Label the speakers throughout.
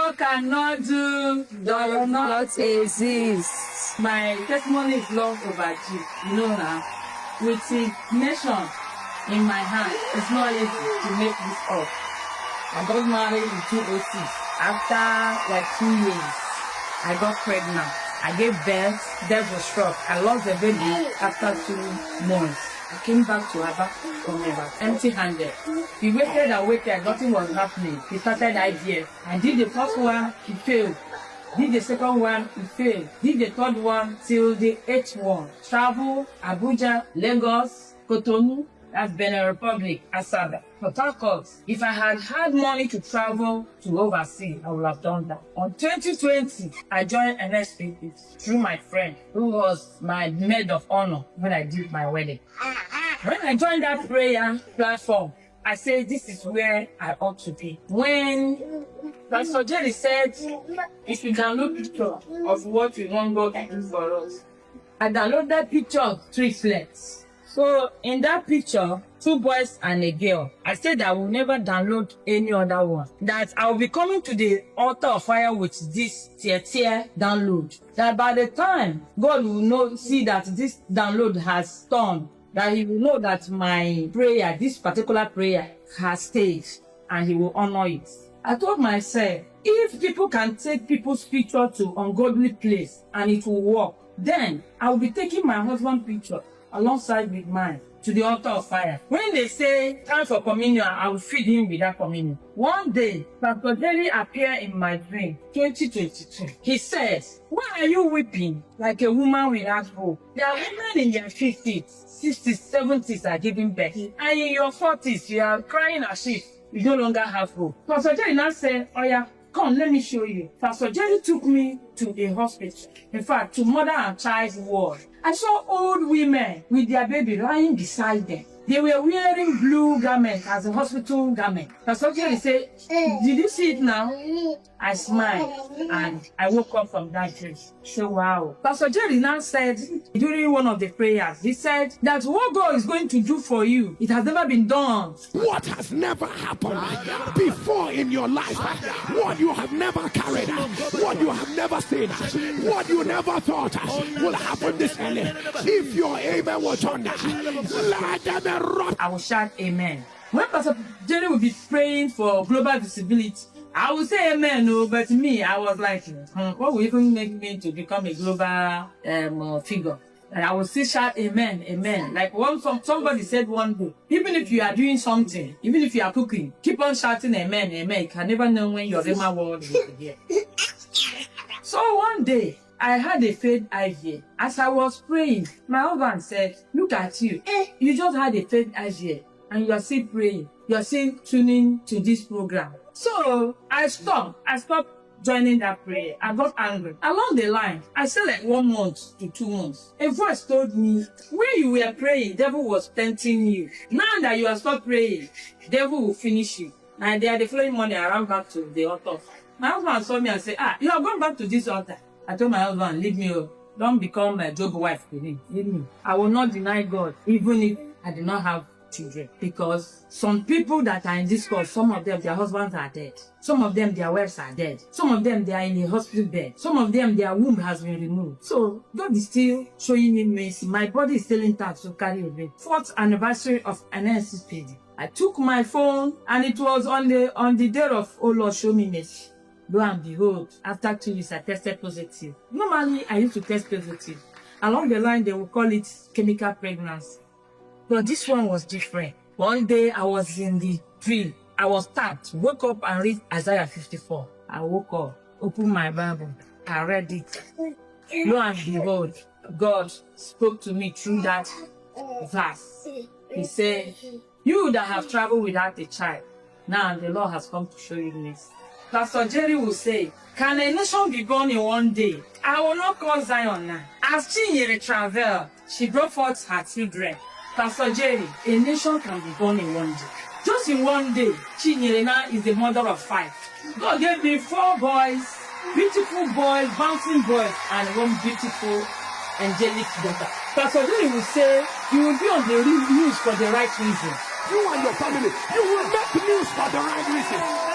Speaker 1: God cannot do does not exist. My testimony is long overdue. You know now, with the nation in my hand, it's not easy to make this up. I got married in 2006. After like 2 years, I got pregnant. I gave birth. Death was struck. I lost the baby after 2 months. I came back to Aba from Aba, empty-handed. He waited and waited, nothing was happening. He started IVF. I did the first one, he failed. Did the second one, he failed. Did the third one till the 8th one. Travel, Abuja, Lagos, Cotonou, that's Benin Republic, Asaba, Port Harcourt. If I had had money to travel to overseas, I would have done that. On 2020, I joined NSPPD through my friend, who was my maid of honor when I did my wedding. When I joined that prayer platform, I said, this is where I ought to be. When Pastor Jerry said, if you download picture of what we want God to do for us, I downloaded picture of triplets. So in that picture, 2 boys and a girl. I said I will never download any other one. That I will be coming to the altar of fire with this tier download. That by the time God will see that this download has turned, that he will know that my prayer, this particular prayer, has stayed, and he will honor it. I told myself, if people can take people's picture to ungodly place and it will work, then I will be taking my husband's picture alongside with mine to the altar of fire. When they say time for communion, I will feed him with that communion. One day, Pastor Jerry appeared in my dream, 2022. He says, why are you weeping like a woman without hope? There are women in their 50s, 60s, 70s are giving birth. And in your 40s, you are crying as if you no longer have hope. Pastor Jerry now said, oh yeah, come, let me show you. Pastor Jerry took me to a hospital. In fact, to mother and child's ward. I saw old women with their baby lying beside them. They were wearing blue garments as a hospital garment. Pastor Jerry said, did you see it now? I smiled and I woke up from that dream. So wow. Pastor Jerry now said during one of the prayers, he said that what God is going to do for you, it has never been done.
Speaker 2: What has never happened before in your life, what you have never carried, what you have never seen, what you never thought will happen this early. If your amen was on that, let them rock.
Speaker 1: I will shout amen. When Pastor Jerry will be praying for global visibility, I will say amen, no, but me, I was like, what will even make me to become a global figure? And I will still shout amen, amen. Like somebody said one day, even if you are doing something, even if you are cooking, keep on shouting amen, amen. You can never know when your Rema word will be here. So one day, I had a faith IVF. As I was praying, my husband said, look at you. You just had a faith IVF and you are still praying. You are still tuning to this program. So I stopped joining that prayer. I got angry. Along the line, I said like 1 month to 2 months. A voice told me, when you were praying, devil was tempting you. Now that you have stopped praying, devil will finish you. And the following morning, I ran back to the altar. My husband saw me and said, you are going back to this altar. I told my husband, leave me. Don't become my Job wife with him. Leave me. I will not deny God, even if I do not have children. Because some people that are in this course, some of them, their husbands are dead. Some of them, their wives are dead. Some of them, they are in a hospital bed. Some of them, their womb has been removed. So God is still showing me mercy. My body is still intact to carry away. 4th anniversary of NSPPD. I took my phone and it was on the day of, oh Lord, show me mercy. Lo and behold, after 2 weeks, I tested positive. Normally, I used to test positive. Along the line, they will call it chemical pregnancy. But this one was different. One day, I was in the drill. I was tapped, woke up and read Isaiah 54. I woke up, opened my Bible, I read it. Lo and behold, God spoke to me through that verse. He said, you that have traveled without a child, now the Lord has come to show you this. Pastor Jerry will say, can a nation be born in 1 day? I will not call Zion now. As Chinyere traveled, she brought forth her children. Pastor Jerry, a nation can be born in 1 day. Just in 1 day, Chinyere now is the mother of 5. God gave me 4 boys, beautiful boys, bouncing boys, and 1 beautiful angelic daughter. Pastor Jerry will say, you will be on the news for the right reason.
Speaker 2: You and your family, you will make news for the right reason.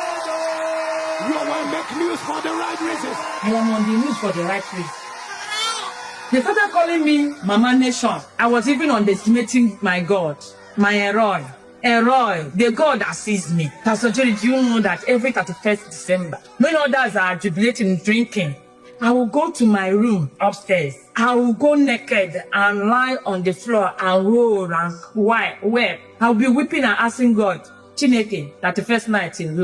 Speaker 2: You will make news for the right reasons.
Speaker 1: I am on the news for the right reason. They started calling me Mama Nation. I was even underestimating my God, my Eroi. Eroi, the God that sees me. Pastor Jerry, do you know that every 31st December, when others are jubilating, drinking, I will go to my room upstairs. I will go naked and lie on the floor and roll and weep. I will be weeping and asking God, Chineke, that the first night in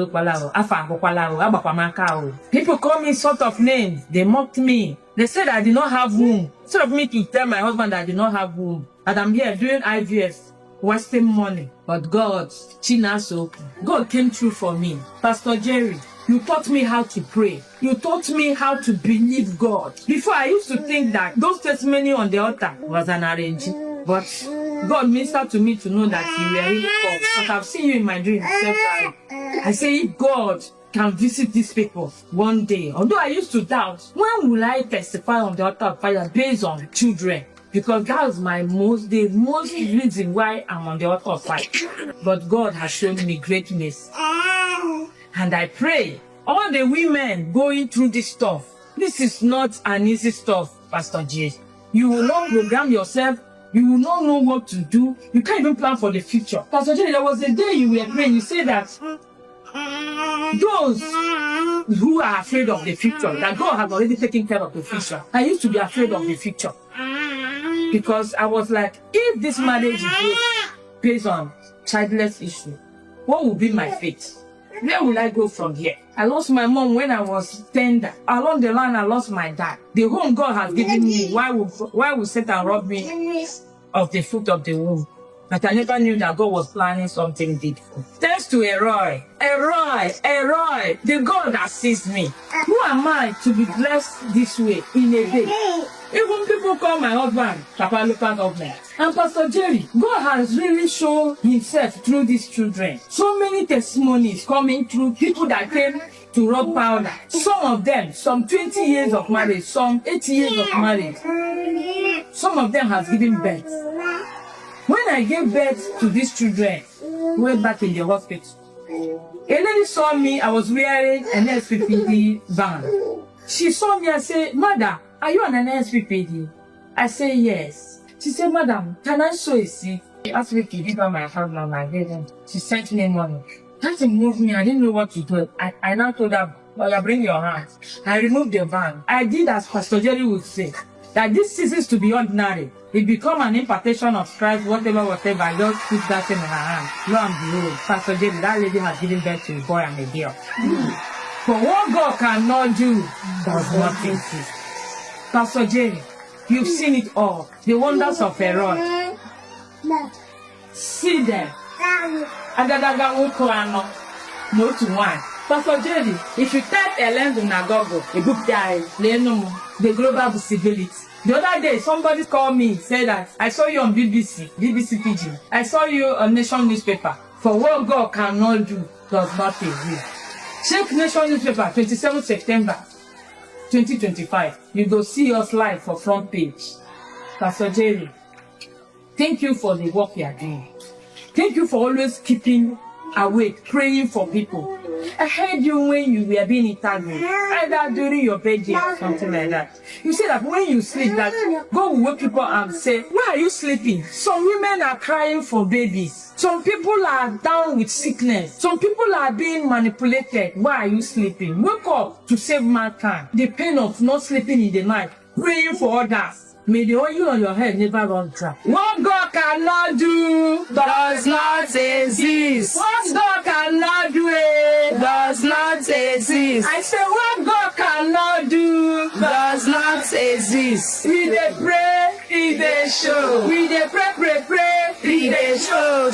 Speaker 1: people call me sort of names. They mocked me. They said I did not have womb. Instead of me to tell my husband that I did not have womb, that I'm here doing IVF, wasting money. But God, Chinaso, God came through for me. Pastor Jerry, you taught me how to pray. You taught me how to believe God. Before, I used to think that those testimonies on the altar was an arrangement. But God ministered to me to know that you were really called. But I've seen you in my dreams several times. I say, if God can visit these people one day, although I used to doubt, when will I testify on the altar of fire based on children? Because that was the most reason why I'm on the altar of fire. But God has shown me great mercy. And I pray, all the women going through this stuff, this is not an easy stuff, Pastor J. You will not program yourself. You will not know what to do. You can't even plan for the future. Pastor J, there was a day you were praying, you said that those who are afraid of the future, that God has already taken care of the future. I used to be afraid of the future. Because I was like, if this marriage is based on childless issue, what will be my fate? Where will I go from here? I lost my mom when I was tender. Along the line, I lost my dad. The home God has given me, why would Satan rob me of the fruit of the womb? But I never knew that God was planning something big. Thanks to Eroi, the God that sees me. Who am I to be blessed this way in a day? Even people call my husband Papa Local Government. And Pastor Jerry, God has really shown himself through these children. So many testimonies coming through people that came to rub powder. Some of them, some 20 years of marriage, some 80 years of marriage. Some of them has given birth. When I gave birth to these children, way back in the hospital, a lady saw me, I was wearing an NSPPD band. She saw me and said, Madam, are you on an NSPPD? I said, yes. She said, Madam, can I sow a seed? She asked me to give her my account number. I gave her. She sent me money. That moved me. I didn't know what to do. I now told her, well, bring your hands. I removed the van. I did as Pastor Jerry would say, that this ceases to be ordinary. It become an impartation of Christ, whatever. I just put that thing in her hand. Lo and behold, Pastor Jerry, that lady has given birth to a boy and a girl. For what God cannot do, does not exist. Pastor Jerry, you've seen it all. The wonders of Eroi. See them. No to one. Pastor Jerry, if you type Ellen in a Google, a book dies, the global visibility. The other day, somebody called me, said that I saw you on BBC Pidgin. I saw you on Nation newspaper. For what God cannot do, does not exist. Check Nation newspaper, 27 September 2025. You go see us live for front page. Pastor Jerry, thank you for the work you are doing. Thank you for always keeping awake, praying for people. I heard you when you were being interviewed, either during your birthday or something like that. You say that when you sleep, that God will wake people up and say, why are you sleeping? Some women are crying for babies. Some people are down with sickness. Some people are being manipulated. Why are you sleeping? Wake up to save mankind. The pain of not sleeping in the night, praying for others. May the oil on your head never run dry. What God cannot do does not exist. What God cannot do does not exist. I say what God cannot do does not exist. We dey pray, He dey show. We dey pray, He dey show.